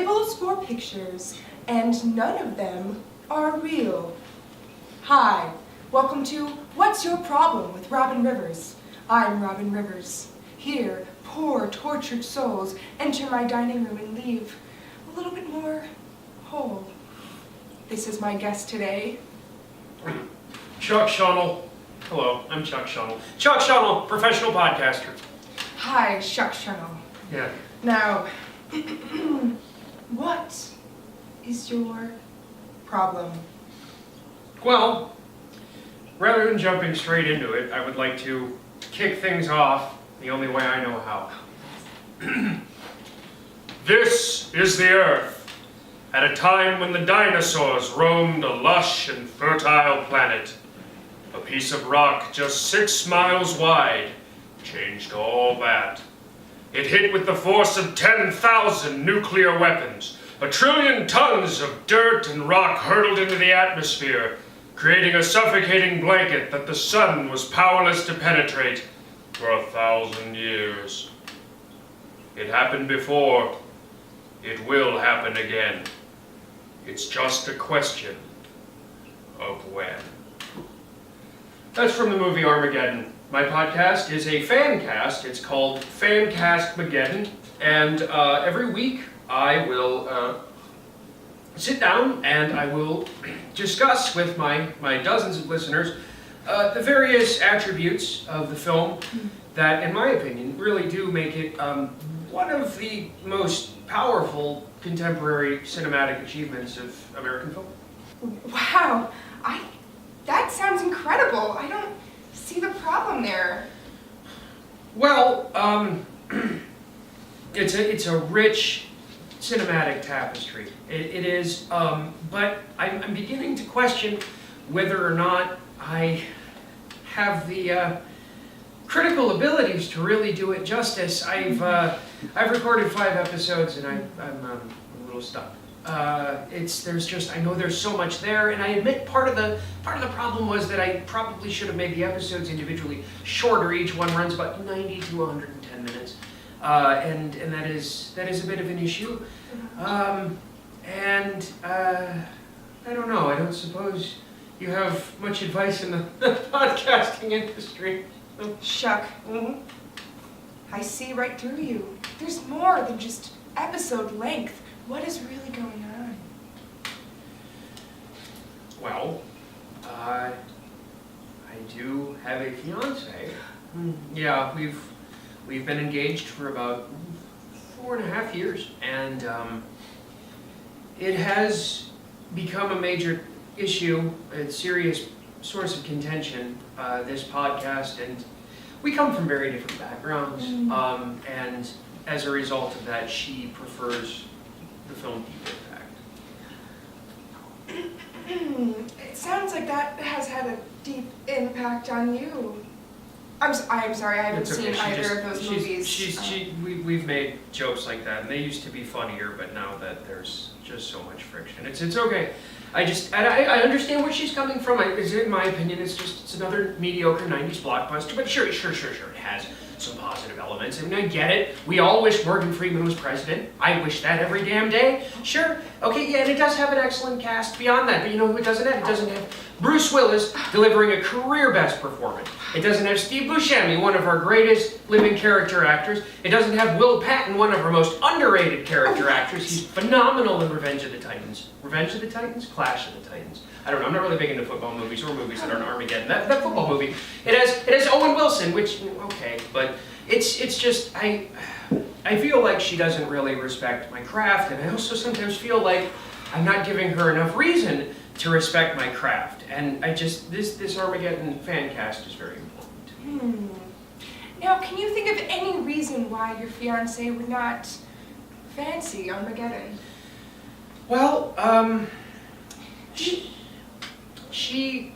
labels for pictures, and none of them are real. Hi, welcome to What's Your Problem with Robin Rivers. I'm Robin Rivers. Here, poor, tortured souls enter my dining room and leave a little bit more whole. This is my guest today. Chuck Schoenell. Hello, I'm Chuck Schoenell. Chuck Schoenell, professional podcaster. Hi, Chuck Schoenell. Yeah. Now, what is your problem? Well, rather than jumping straight into it, I would like to kick things off the only way I know how. This is the Earth, at a time when the dinosaurs roamed a lush and fertile planet. A piece of rock just 6 miles wide changed all that. It hit with the force of 10,000 nuclear weapons. 1 trillion tons of dirt and rock hurtled into the atmosphere, creating a suffocating blanket that the sun was powerless to penetrate for 1,000 years. It happened before. It will happen again. It's just a question of when. That's from the movie Armageddon. My podcast is a fan cast. It's called Fancast-mageddon. And every week I will sit down and I will discuss with my dozens of listeners the various attributes of the film that, in my opinion, really do make it one of the most powerful contemporary cinematic achievements of American film. Wow, that sounds incredible. I don't see the problem there. Well, it's a rich cinematic tapestry. It is, but I'm beginning to question whether or not I have the critical abilities to really do it justice. I've recorded 5 episodes and I'm a little stuck. I know there's so much there, and I admit part of the problem was that I probably should have made the episodes individually shorter. Each one runs about 90 to 110 minutes, and that is a bit of an issue. I don't know. I don't suppose you have much advice in the podcasting industry. Chuck, I see right through you. There's more than just episode length. What is really going on? Well, I do have a fiance. Yeah, we've been engaged for about 4.5 years, and it has become a major issue, a serious source of contention, this podcast, and we come from very different backgrounds, and as a result of that, she prefers the film Deep Impact. It sounds like that has had a deep impact on you. I'm sorry, I haven't seen either of those movies. We've made jokes like that, and they used to be funnier, but now that there's just so much friction, it's okay. I understand where she's coming from. In my opinion, it's another mediocre 90s blockbuster, but sure, it has some positive elements. I mean, I get it. We all wish Morgan Freeman was president. I wish that every damn day. Sure. Okay, yeah, and it does have an excellent cast beyond that, but you know who it doesn't have? It doesn't have Bruce Willis delivering a career best performance. It doesn't have Steve Buscemi, one of our greatest living character actors. It doesn't have Will Patton, one of our most underrated character actors. He's phenomenal in Revenge of the Titans. Revenge of the Titans? Clash of the Titans. I don't know. I'm not really big into football movies or movies that aren't Armageddon. That football movie, it has Owen Wilson, which okay, but it's just I feel like she doesn't really respect my craft, and I also sometimes feel like I'm not giving her enough reason to respect my craft. And this Armageddon fan cast is very important. Now, can you think of any reason why your fiance would not fancy Armageddon? Well, she,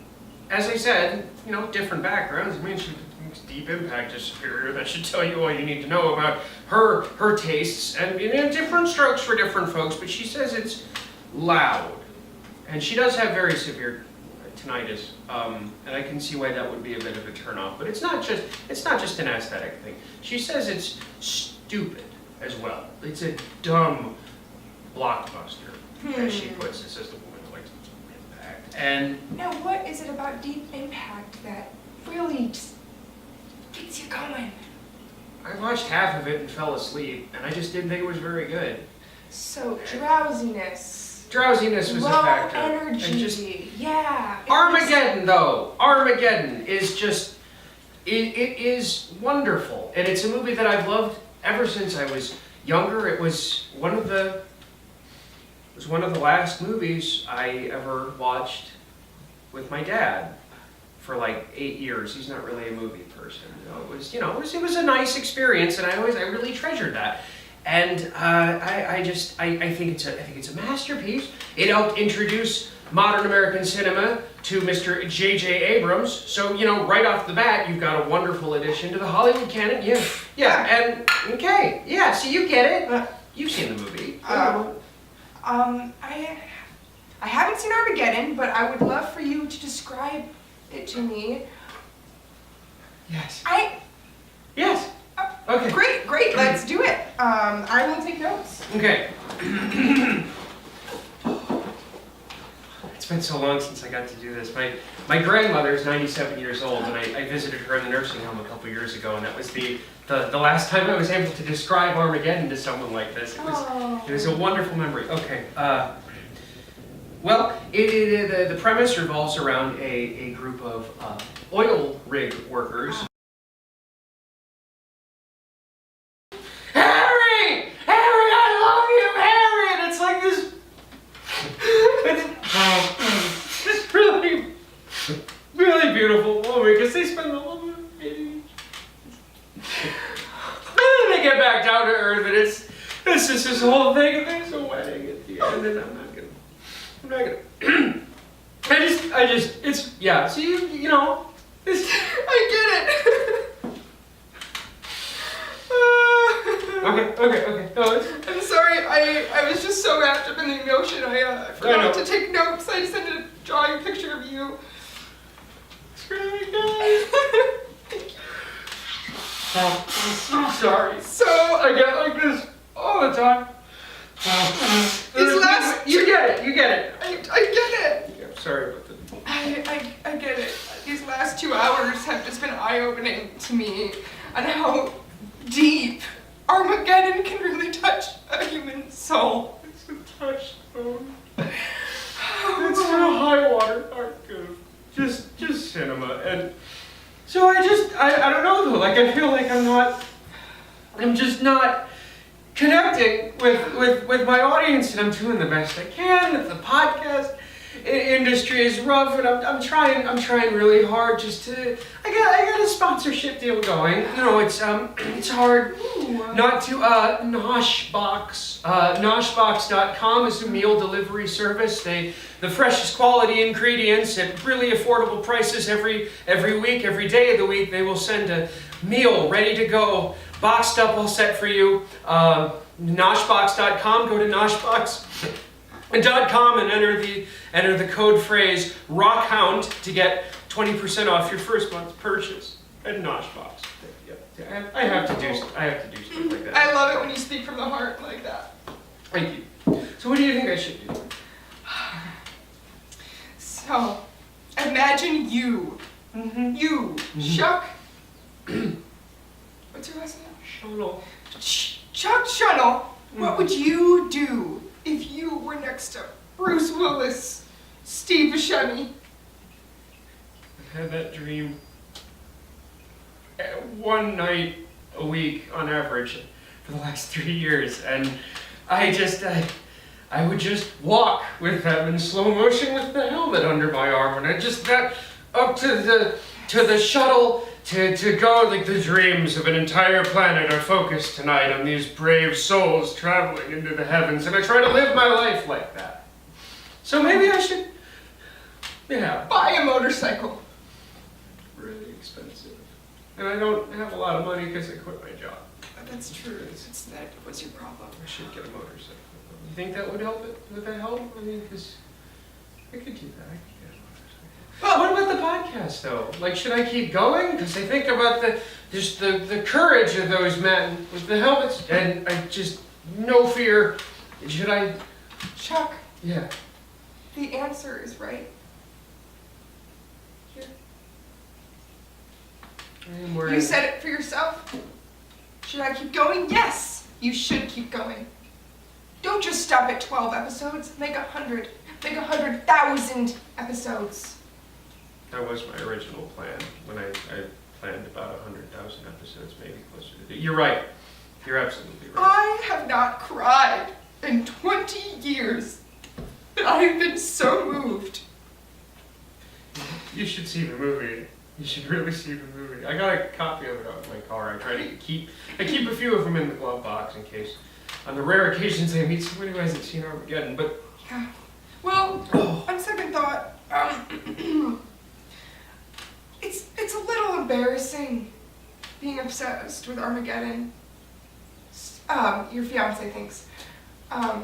as I said, different backgrounds. I mean, she thinks Deep Impact is superior. That should tell you all you need to know about her tastes, and different strokes for different folks. But she says it's loud, and she does have very severe tinnitus, and I can see why that would be a bit of a turnoff. But it's not just an aesthetic thing. She says it's stupid as well. It's a dumb, blockbuster, as she puts it, says the woman who likes impact. And Now, what is it about Deep Impact that really just gets you going? I watched half of it and fell asleep, and I just didn't think it was very good. So, drowsiness. Drowsiness was a Low factor. energy. And just Yeah. Armageddon, though. Armageddon is just, it is wonderful. And it's a movie that I've loved ever since I was younger. It was one of the last movies I ever watched with my dad for like 8 years. He's not really a movie person. It was a nice experience, and I really treasured that. And I think it's a masterpiece. It helped introduce modern American cinema to Mr. J.J. Abrams. So, right off the bat, you've got a wonderful addition to the Hollywood canon. Yeah, and, okay, yeah, so you get it. You've seen the movie. I haven't seen Armageddon, but I would love for you to describe it to me. Yes. Yes. Okay. Great, let's do it. I will take notes. Okay. It's been so long since I got to do this. My grandmother is 97 years old, and I visited her in the nursing home a couple years ago, and that was the last time I was able to describe Armageddon to someone like this. It was a wonderful memory. Okay. Well, the premise revolves around a group of oil rig workers. Harry, I love you, Harry, and it's like this. It's really, really beautiful moment because they spend the whole movie. And then they get back down to earth, and it's just this whole thing, and there's a wedding at the end, and I'm not gonna. So I get it. Okay. No, I'm sorry, I was just so wrapped up in the emotion, I forgot to take notes. I just ended up drawing a picture of you. It's really good. I'm so sorry. So, I get like this all the time. You get it. I get it. Yeah, I'm sorry about that. I get it. These last 2 hours have just been eye-opening to me on how deep Armageddon can really touch a human soul. It's a touchstone. It's a high water mark of just cinema. And so I don't know though, like I feel like I'm just not connecting with my audience, and I'm doing the best I can. The podcast industry is rough, and I'm trying really hard just to. I got a sponsorship deal going. It's hard not to Noshbox. Noshbox.com is a meal delivery service. The freshest quality ingredients at really affordable prices every week, every day of the week. They will send a meal ready to go, boxed up, all set for you. Noshbox.com. Go to Noshbox.com and enter the code phrase ROCKHOUND to get 20% off your first month's purchase at Noshbox. I have to do stuff like that. I love it when you speak from the heart like that. Thank you. So what do you think I should do? So, imagine you. Mm-hmm. You, Chuck. What's your last name? Schoenell. Chuck Schoenell. What would you do if you were next to Bruce Willis, Steve Buscemi? I had that dream one night a week on average for the last 3 years, and I would just walk with them in slow motion with the helmet under my arm, and I just got up to the shuttle to go. Like, the dreams of an entire planet are focused tonight on these brave souls traveling into the heavens, and I try to live my life like that. So maybe I should, buy a motorcycle. Really expensive. And I don't have a lot of money because I quit my job. That's true. That was your problem. I should get a motorcycle. You think that would help it? Would that help? I mean, because I could do that. I could get a motorcycle. Well, what about the podcast, though? Like, should I keep going? Because I think about the courage of those men with the helmets, and I just, no fear Should I? Chuck, Yeah. the answer is right here. I am where You said it for yourself. Should I keep going? Yes, you should keep going. Don't just stop at 12 episodes. Make 100. Make 100,000 episodes. That was my original plan when I planned about 100,000 episodes, maybe closer to. You're right. You're absolutely right. I have not cried in 20 years, but I have been so moved. You should see the movie. You should really see the movie. I got a copy of it out in my car. I try to keep a few of them in the glove box in case, on the rare occasions I meet somebody who hasn't seen Armageddon. But Yeah. Well, on second thought, it's a little embarrassing being obsessed with Armageddon. Your fiance thinks.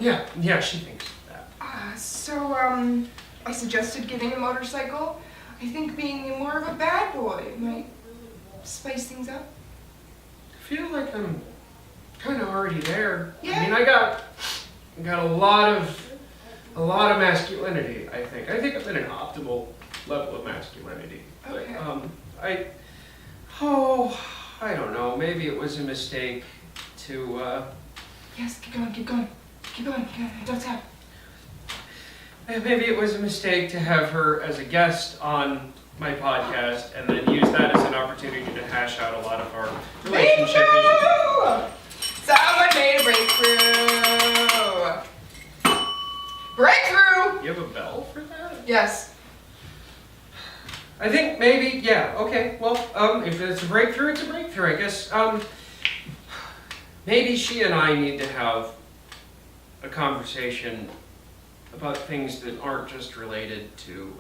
yeah, she thinks that. So I suggested getting a motorcycle. I think being more of a bad boy might spice things up. I feel like I'm kind of already there. Yeah. I mean, I got a lot of masculinity. I think I'm at an optimal level of masculinity. Okay. But, I don't know. Maybe it was a mistake to. Yes, keep going. Don't stop. Maybe it was a mistake to have her as a guest on my podcast and then use that as an opportunity to hash out a lot of our relationship issues. Someone made a breakthrough! Breakthrough! You have a bell for that? Yes. I think maybe, yeah, okay. Well, if it's a breakthrough, it's a breakthrough. I guess, maybe she and I need to have a conversation about things that aren't just related to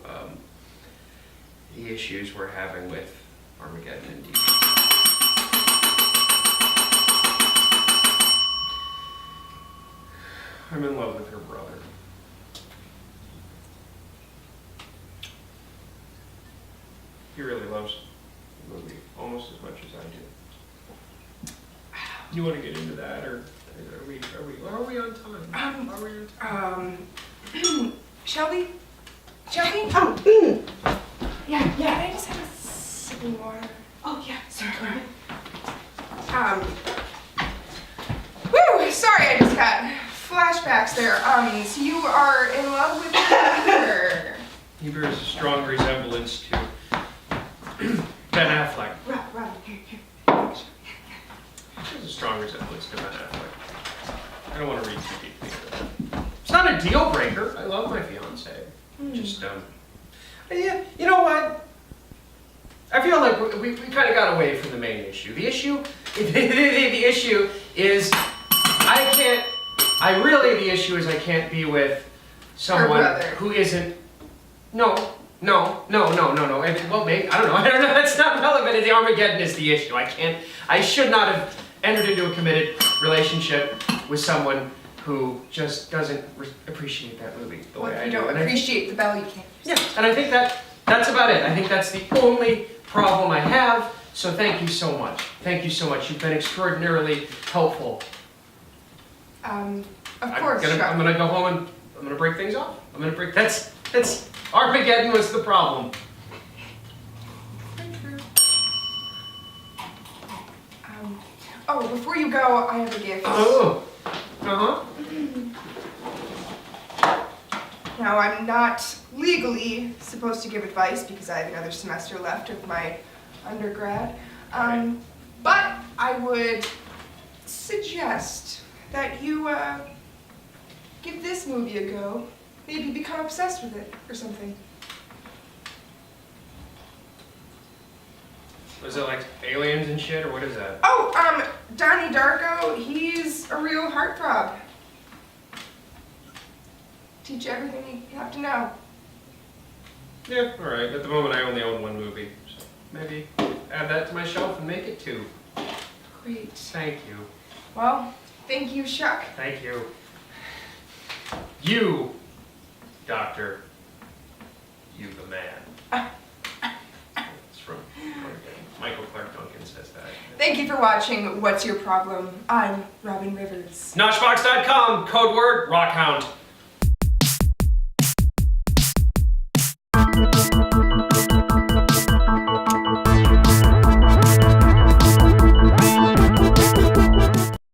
the issues we're having with Armageddon and DC. I'm in love with her brother. He really loves the movie almost as much as I do. You want to get into that, or are we on time? Are we on time? Shall we? Oh, yeah, I just have a sip of water. Oh, yeah, sorry. Sorry, I just got flashbacks there. So you are in love with Heber. He bears a strong resemblance to Ben Affleck. Rob, here. There's a strong resemblance to Ben Affleck. I don't want to read too deeply into that. It's not a deal breaker. I love my fiance. Just, yeah, you know what? I feel like we kind of got away from the main issue. The issue is the issue is I can't be with someone who isn't. No. Well, maybe, I don't know. That's not relevant. The Armageddon is the issue. I should not have entered into a committed relationship with someone who just doesn't appreciate that movie the way I do. You don't appreciate the bell, you can't. Yeah, and I think that's about it. I think that's the only problem I have. So thank you so much. Thank you so much. You've been extraordinarily helpful. Of course, I'm gonna go home and I'm gonna break things off. That's Armageddon was the problem. Before you go, I have a gift. Oh. Now, I'm not legally supposed to give advice because I have another semester left of my undergrad. But I would suggest that you give this movie a go. Maybe become obsessed with it or something. Was it like aliens and shit, or what is that? Donnie Darko, he's a real heartthrob. Teach you everything you have to know. Yeah, alright. At the moment I only own one movie. So maybe add that to my shelf and make it 2. Great. Thank you. Well, thank you, Chuck. Thank you. You, Doctor. You the man. It's from Michael Clark Duncan says that. Thank you for watching What's Your Problem? I'm Robin Rivers. Notchbox.com, code word, Rockhound.